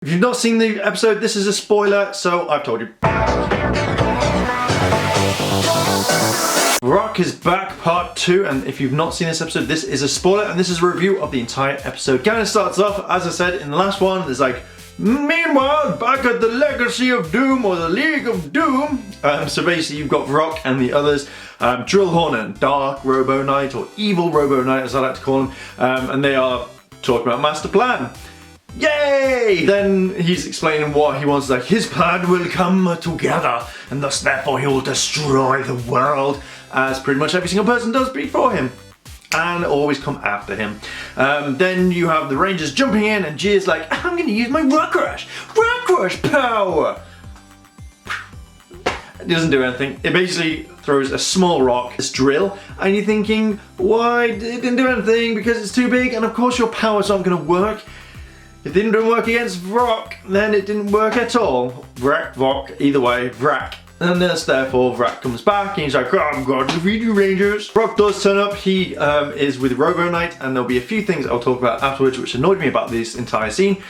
If you've not seen the episode, this is a spoiler, so I've told you. Vrak is back, part 2, and if you've not seen this episode, this is a spoiler, and this is a review of the entire episode. Kind of starts off, as I said in the last one, there's like, meanwhile, back at the Legacy of Doom, or the League of Doom. So basically you've got Vrak and the others, Drillhorn and Dark Robo Knight, or Evil Robo Knight as I like to call him, and they are talking about Master Plan. Yay! Then he's explaining what he wants, like his plan will come together and thus therefore he will destroy the world, as pretty much every single person does before him and always come after him. Then you have the Rangers jumping in and G's like, I'm gonna use my Rock Rush power! It doesn't do anything. It basically throws a small rock, this drill, and you're thinking, why? It didn't do anything because it's too big, and of course your power's not gonna work. It didn't work against Vrak, then it didn't work at all. Vrak, either way, Vrak. And thus, therefore, Vrak comes back and he's like, oh, I'm going to defeat you, Rangers. Vrak does turn up, he is with Robo Knight, and there'll be a few things I'll talk about afterwards which annoyed me about this entire scene.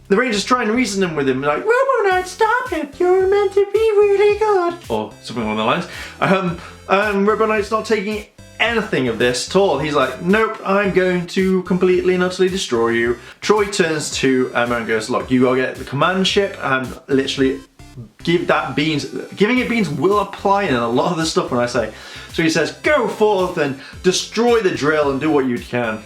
The Rangers try and reason with him, like, Robo Knight, stop it, you're meant to be really good. Or something along the lines. And Robo Knight's not taking anything of this at all. He's like, nope, I'm going to completely and utterly destroy you. Troy turns to Emma and goes, look, you gotta get the command ship and literally give that beans. Giving it beans will apply in a lot of the stuff when I say. So he says, go forth and destroy the drill and do what you can.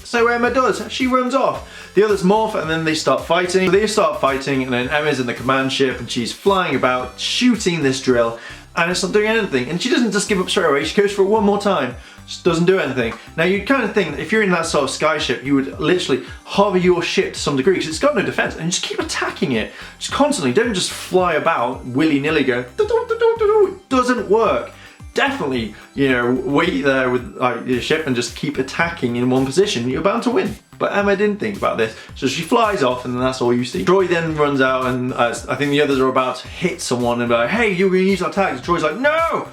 So Emma does, she runs off. The others morph and then they start fighting. So they start fighting and then Emma's in the command ship and she's flying about, shooting this drill, and it's not doing anything. And she doesn't just give up straight away, she goes for it one more time. Just doesn't do anything. Now you'd kind of think that if you're in that sort of sky ship, you would literally hover your ship to some degree because it's got no defense and just keep attacking it. Just constantly, don't just fly about willy-nilly going, it doesn't work. Definitely, you know, wait there with your ship and just keep attacking in one position, you're bound to win. But Emma didn't think about this, so she flies off and that's all you see. Troy then runs out and I think the others are about to hit someone and be like, hey, you're gonna use our tags. Troy's like, no,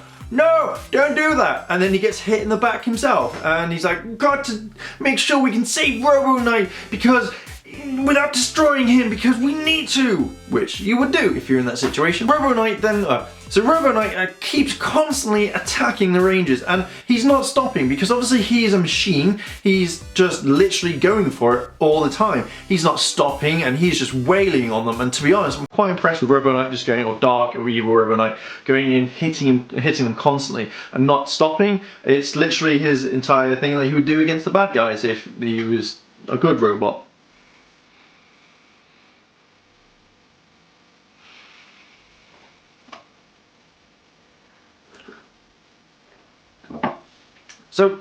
don't do that. And then he gets hit in the back himself and he's like, got to make sure we can save Robo Knight because without destroying him because we need to, which you would do if you're in that situation. Robo Knight then, so Robo Knight keeps constantly attacking the Rangers and he's not stopping because obviously he is a machine. He's just literally going for it all the time. He's not stopping and he's just wailing on them, and to be honest, I'm quite impressed with Robo Knight just going, or Dark or Evil Robo Knight, going in, hitting them constantly and not stopping. It's literally his entire thing that he would do against the bad guys if he was a good robot. So,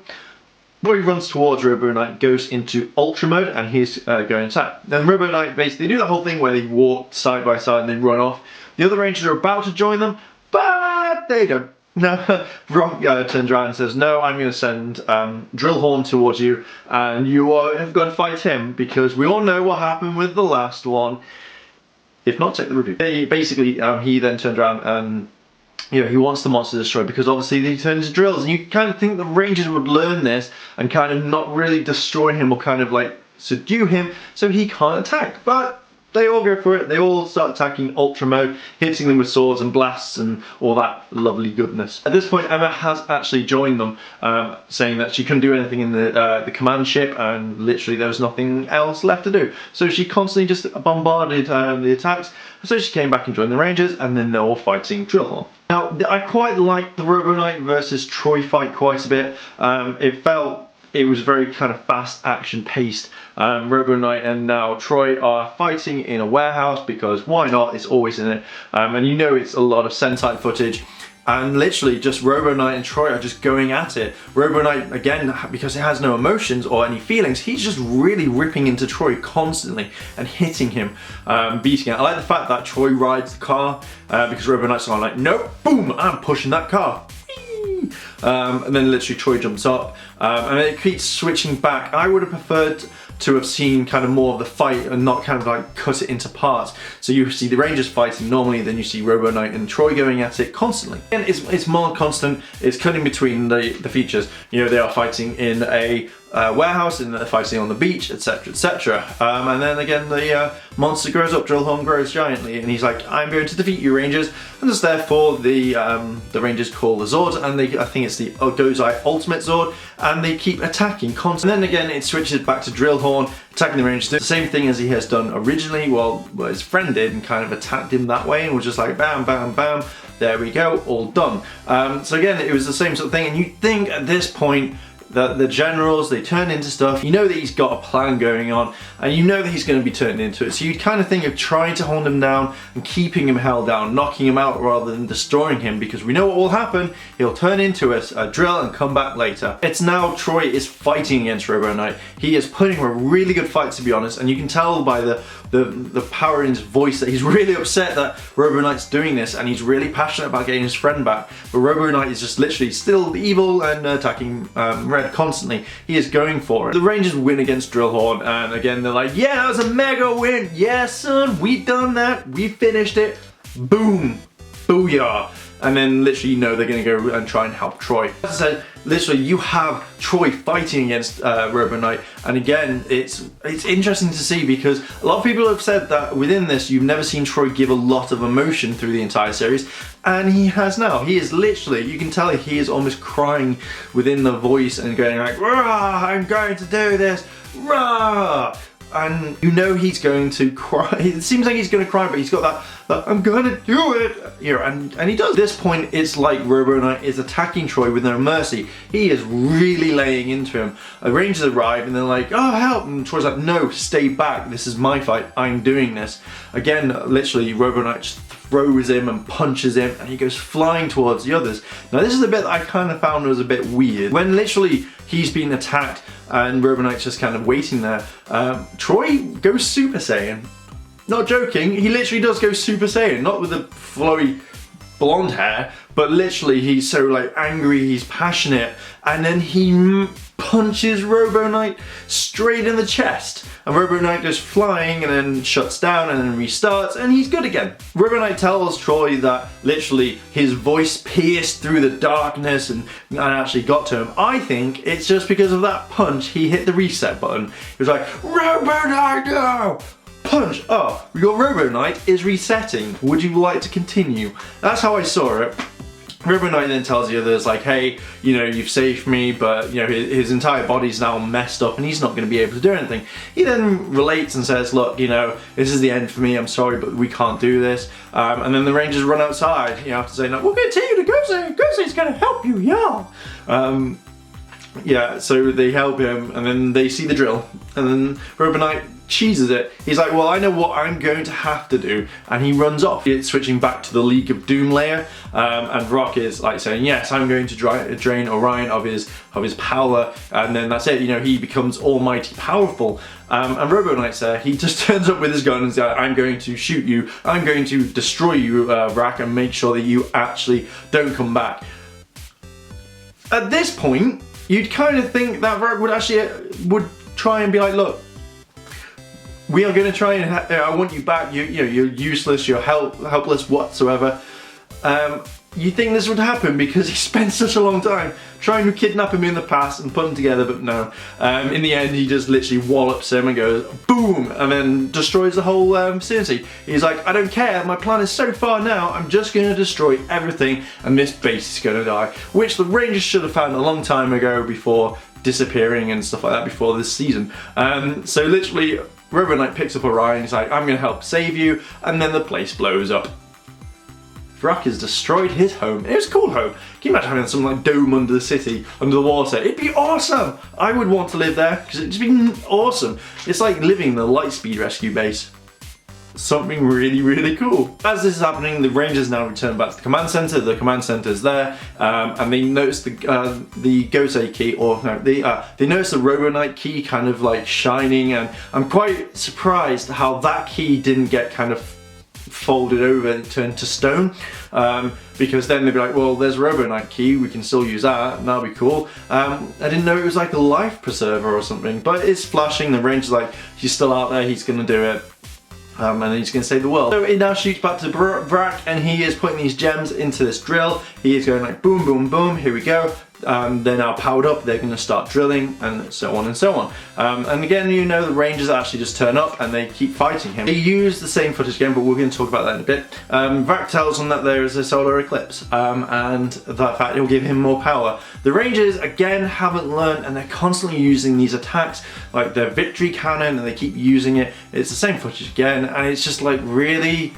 before he runs towards Robo Knight, goes into Ultra mode and he's going to attack. Then Robo Knight basically do the whole thing where they walk side by side and then run off. The other Rangers are about to join them, but they don't. No, Vrak turns around and says, no, I'm going to send Drillhorn towards you and you have got to fight him because we all know what happened with the last one. If not, check the review. Basically, he then turns around and he wants the monster destroyed because obviously they turn into drills, and you kind of think the Rangers would learn this and kind of not really destroy him or kind of like subdue him so he can't attack. But they all go for it, they all start attacking Ultra mode, hitting them with swords and blasts and all that lovely goodness. At this point Emma has actually joined them, saying that she couldn't do anything in the command ship and literally there was nothing else left to do. So she constantly just bombarded the attacks, so she came back and joined the Rangers and then they're all fighting Drillhorn. Now, I quite liked the Robo Knight versus Troy fight quite a bit. It was very kind of fast action paced. Robo Knight and now Troy are fighting in a warehouse because why not, it's always in it. And you know it's a lot of Sentai footage. And literally just Robo Knight and Troy are just going at it. Robo Knight, again, because he has no emotions or any feelings, he's just really ripping into Troy constantly and hitting him, beating it. I like the fact that Troy rides the car because Robo Knight's like, nope, boom, I'm pushing that car. And then literally Troy jumps up and it keeps switching back. I would have preferred to have seen kind of more of the fight and not kind of like cut it into parts. So you see the Rangers fighting normally, then you see Robo Knight and Troy going at it constantly. And it's more constant, it's cutting between the features. You know, they are fighting in a warehouse, and they're fighting on the beach, etc, etc. And then again the monster grows up, Drillhorn grows giantly, and he's like, I'm going to defeat you, Rangers. And just therefore the Rangers call the Zord, and I think it's the Gozai Ultimate Zord, and they keep attacking constantly. And then again it switches back to Drillhorn attacking the Rangers, the same thing as he has done originally, well his friend did, and kind of attacked him that way, and was just like bam, bam, bam, there we go, all done. So again, it was the same sort of thing, and you'd think at this point that the generals, they turn into stuff, you know that he's got a plan going on, and you know that he's going to be turned into it, so you'd kind of think of trying to hold him down and keeping him held down, knocking him out rather than destroying him, because we know what will happen, he'll turn into a drill and come back later. It's now Troy is fighting against Robo Knight. He is putting a really good fight, to be honest, and you can tell by the power in his voice that he's really upset that Robo Knight's doing this, and he's really passionate about getting his friend back. But Robo Knight is just literally still evil and attacking Red constantly. He is going for it. The Rangers win against Drillhorn, and again they're like, yeah, that was a mega win. Yeah, son, we done that. We finished it. Boom. Booyah. And then literally you know they're going to go and try and help Troy. As I said, literally you have Troy fighting against Robo Knight, and again it's interesting to see, because a lot of people have said that within this you've never seen Troy give a lot of emotion through the entire series, and he has now. He is literally, you can tell he is almost crying within the voice and going like, rah, I'm going to do this, rah. And you know he's going to cry. It seems like he's going to cry, but he's got that I'm going to do it, you know, and he does. At this point, it's like Robo Knight is attacking Troy with no mercy. He is really laying into him. The Rangers arrive and they're like, oh, help, and Troy's like, no, stay back, this is my fight, I'm doing this. Again, literally, Robo Knight just throws him and punches him, and he goes flying towards the others. Now this is the bit that I kind of found was a bit weird. When literally he's being attacked and Robo Knight's just kind of waiting there, Troy goes Super Saiyan. Not joking, he literally does go Super Saiyan, not with the flowy blonde hair, but literally he's so like angry, he's passionate, and then he punches Robo Knight straight in the chest, and Robo Knight goes flying and then shuts down and then restarts, and he's good again. Robo Knight tells Troy that literally his voice pierced through the darkness and actually got to him. I think it's just because of that punch, he hit the reset button. He was like, Robo Knight, no! Punch! Oh, your Robo Knight is resetting. Would you like to continue? That's how I saw it. Robo Knight then tells the others like, hey, you know, you've saved me, but you know, his entire body's now messed up and he's not going to be able to do anything. He then relates and says, look, you know, this is the end for me, I'm sorry, but we can't do this. And then the Rangers run outside, you know, after saying, like, we're going to take you to Gozai, Gozai's going to help you, yeah. Yeah, so they help him, and then they see the drill, and then Robo Knight cheeses it. He's like, well, I know what I'm going to have to do, and he runs off. It's switching back to the League of Doom layer, and Vrak is like saying, yes, I'm going to drain Orion of his power, and then that's it, you know, he becomes almighty powerful. And Robo Knight's there, he just turns up with his gun and says, I'm going to shoot you, I'm going to destroy you, Vrak, and make sure that you actually don't come back. At this point, you'd kind of think that Vrak would try and be like, look, we are going to try and I want you back. You're useless. You're helpless whatsoever. You think this would happen because he spent such a long time trying to kidnap him in the past and put him together, but no. In the end, he just literally wallops him and goes boom, and then destroys the whole vicinity. He's like, I don't care. My plan is so far now. I'm just going to destroy everything, and this base is going to die. Which the Rangers should have found a long time ago before disappearing and stuff like that before this season. So literally, Robo Knight picks up Orion. He's like, I'm going to help save you, and then the place blows up. Vrak has destroyed his home. It was a cool home. Can you imagine having some like dome under the city, under the water? It'd be awesome. I would want to live there because it'd just be awesome. It's like living in the Lightspeed rescue base. Something really, really cool. As this is happening, the Rangers now return back to the command center. The command center's there, and they notice the Gozai key, or no, they notice the Robo Knight key kind of like shining, and I'm quite surprised how that key didn't get kind of folded over and turned to stone, because then they'd be like, well, there's Robo Knight key, we can still use that, and that'll be cool. I didn't know it was like a life preserver or something, but it's flashing. The Ranger's like, he's still out there, he's gonna do it. And he's going to save the world. So it now shoots back to Vrak, and he is putting these gems into this drill. He is going like boom, boom, boom, here we go. they're now powered up, they're going to start drilling, and so on and so on. And again, you know, the Rangers actually just turn up and they keep fighting him. They use the same footage again, but we're going to talk about that in a bit. Vrak tells them that there is a solar eclipse, and that fact it will give him more power. The Rangers again haven't learned, and they're constantly using these attacks, like their victory cannon, and they keep using it. It's the same footage again, and it's just like, really,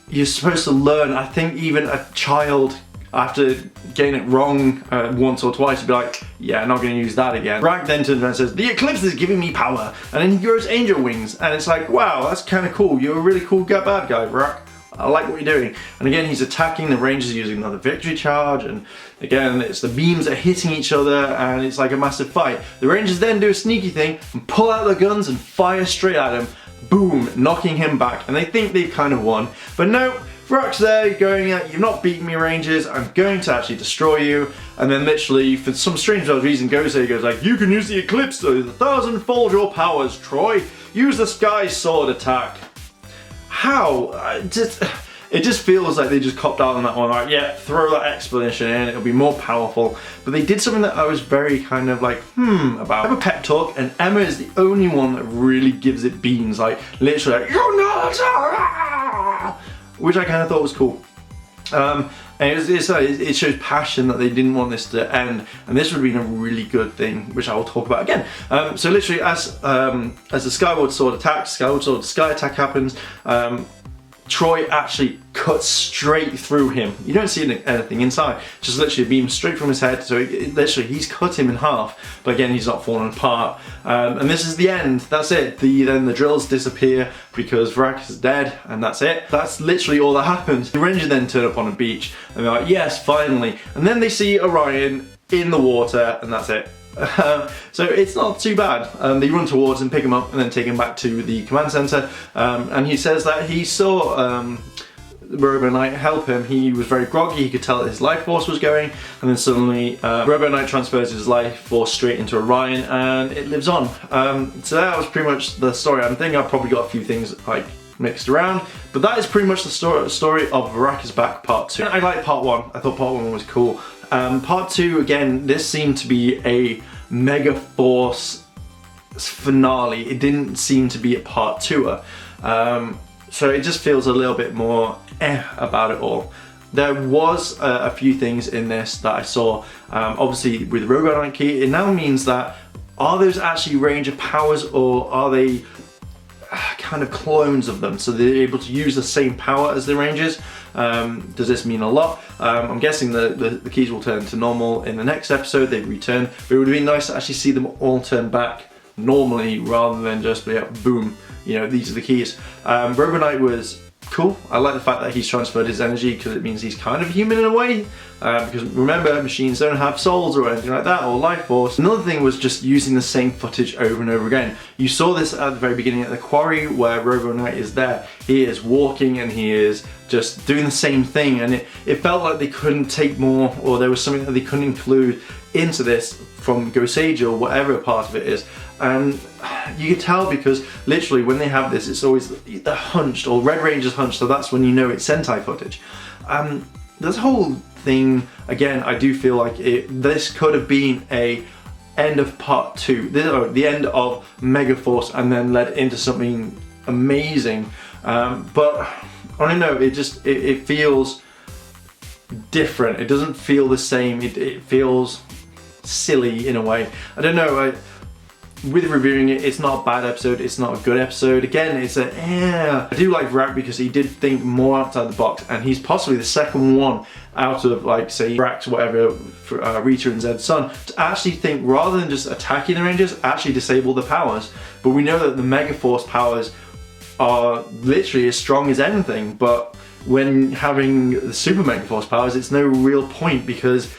you're supposed to learn. I think even a child, after getting it wrong once or twice, would be like, yeah, not going to use that again. Vrak then turns around and says, the eclipse is giving me power, and then he grows angel wings, and it's like, wow, that's kind of cool. You're a really cool bad guy, Vrak. I like what you're doing. And again, he's attacking the Rangers using another victory charge, and again, it's the beams are hitting each other, and it's like a massive fight. The Rangers then do a sneaky thing and pull out their guns and fire straight at him. Boom, knocking him back, and they think they've kind of won, but no. Vrak's there going, you've not beaten me, Rangers, I'm going to actually destroy you. And then literally, for some strange reason, he goes like, you can use the eclipse to 1,000-fold your powers, Troy. Use the sky sword attack. How? It just feels like they just copped out on that one, like, yeah, throw that explanation in, it'll be more powerful. But they did something that I was very kind of like, about. I have a pep talk, and Emma is the only one that really gives it beans, like, literally, like, you're not, which I kind of thought was cool. And it shows passion that they didn't want this to end, and this would have been a really good thing, which I will talk about again. So literally, as the Skyward Sword attacks, Skyward Sword sky attack happens, Troy actually cuts straight through him. You don't see anything inside, just literally a beam straight from his head, so literally he's cut him in half, but again, he's not fallen apart. And this is the end, that's it. Then the drills disappear because Vrak is dead, and that's it. That's literally all that happens. The Rangers then turn up on a beach, and they're like, yes, finally. And then they see Orion in the water, and that's it. So it's not too bad. They run towards him, pick him up, and then take him back to the command center. And he says that he saw Robo Knight help him. He was very groggy, he could tell that his life force was going, and then suddenly Robo Knight transfers his life force straight into Orion, and it lives on. So that was pretty much the story. I think I've probably got a few things like mixed around, but that is pretty much the story of Vrak is Back Part 2. I liked Part 1, I thought Part 1 was cool. Part 2, again, this seemed to be a Megaforce finale. It didn't seem to be a Part 2er. So it just feels a little bit more about it all. There was a few things in this that I saw. Obviously with Robo Knight Key, it now means that, are those actually Ranger powers, or are they kind of clones of them, so they're able to use the same power as the Rangers? Does this mean a lot? I'm guessing the keys will turn to normal in the next episode. They return, but it would be nice to actually see them all turn back normally, rather than just be like, boom, you know, these are the keys. Robo Knight was cool. I like the fact that he's transferred his energy, because it means he's kind of human in a way. Because remember, machines don't have souls or anything like that, or life force. Another thing was just using the same footage over and over again. You saw this at the very beginning at the quarry, where Robo Knight is there. He is walking and he is just doing the same thing, and it felt like they couldn't take more, or there was something that they couldn't include into this from Ghost Age or whatever part of it is. And you can tell, because literally when they have this, it's always the hunched, or Red Ranger's hunched, so that's when you know it's Sentai footage. This whole thing, again, I do feel like this could have been a end of Part 2, the end of Megaforce, and then led into something amazing. But I don't know, it feels different. It doesn't feel the same. It feels silly in a way. I don't know. With reviewing it, it's not a bad episode, it's not a good episode. Again, it's I do like Vrak because he did think more outside the box, and he's possibly the second one out of, like, say, Vrak's whatever, Rita and Zed's son, to actually think, rather than just attacking the Rangers, actually disable the powers. But we know that the Megaforce powers are literally as strong as anything, but when having the Super Megaforce powers, it's no real point, because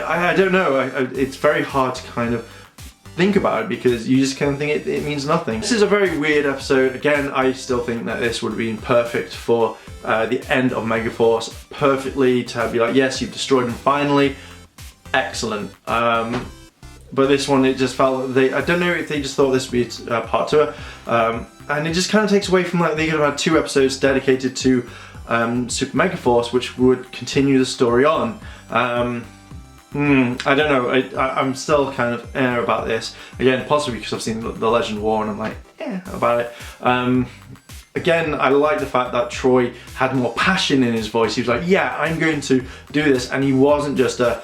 I don't know, it's very hard to kind of think about it, because you just kind of think it means nothing. This is a very weird episode. Again, I still think that this would have been perfect for the end of Megaforce, perfectly to be like, yes, you've destroyed him finally, excellent. But this one, it just felt like I don't know if they just thought this would be Part 2, and it just kind of takes away from, like, they could have had 2 episodes dedicated to Super Megaforce, which would continue the story on. I don't know. I'm still kind of about this. Again, possibly because I've seen the Legend War and I'm like, about it. Again, I like the fact that Troy had more passion in his voice. He was like, yeah, I'm going to do this. And he wasn't just a,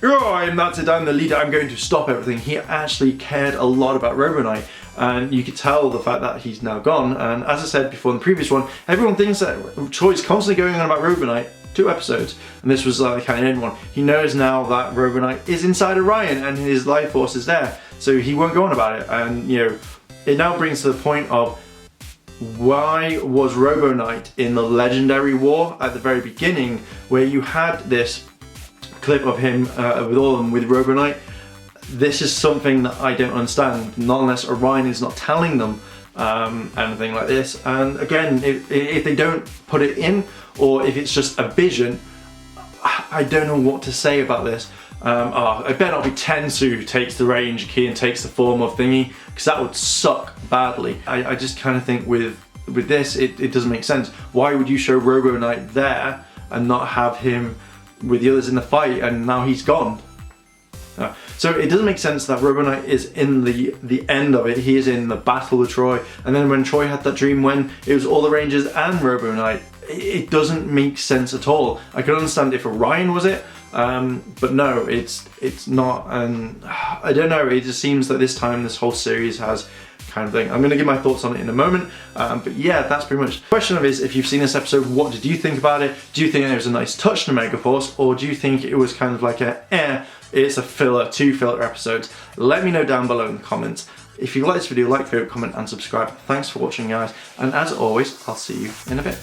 oh, I'm the leader, I'm going to stop everything. He actually cared a lot about Robo Knight. And you could tell the fact that he's now gone. And as I said before in the previous one, everyone thinks that Troy's constantly going on about Robo Knight. 2 episodes, and this was like kind of end one. He knows now that Robo Knight is inside Orion and his life force is there, so he won't go on about it. And you know, it now brings to the point of why was Robo Knight in the Legendary War at the very beginning, where you had this clip of him with all of them with Robo Knight. This is something that I don't understand, not unless Orion is not telling them anything like this. And again, if they don't put it in, or if it's just a vision, I don't know what to say about this. It better not be Tensu who takes the range key and takes the form of thingy, because that would suck badly. I just kind of think with this, it doesn't make sense. Why would you show Robo Knight there and not have him with the others in the fight, and now he's gone? So it doesn't make sense that Robo Knight is in the end of it. He is in the Battle of Troy, and then when Troy had that dream when it was all the Rangers and Robo Knight, it doesn't make sense at all. I could understand if Orion was it, but no, it's not. And I don't know, it just seems that this time this whole series has kind of thing. I'm going to give my thoughts on it in a moment, but yeah, that's pretty much. The question is, if you've seen this episode, what did you think about it? Do you think it was a nice touch to Megaforce, or do you think it was kind of like it's a filler, 2 filler episodes? Let me know down below in the comments. If you like this video, like, favorite, comment and subscribe. Thanks for watching, guys, and as always, I'll see you in a bit.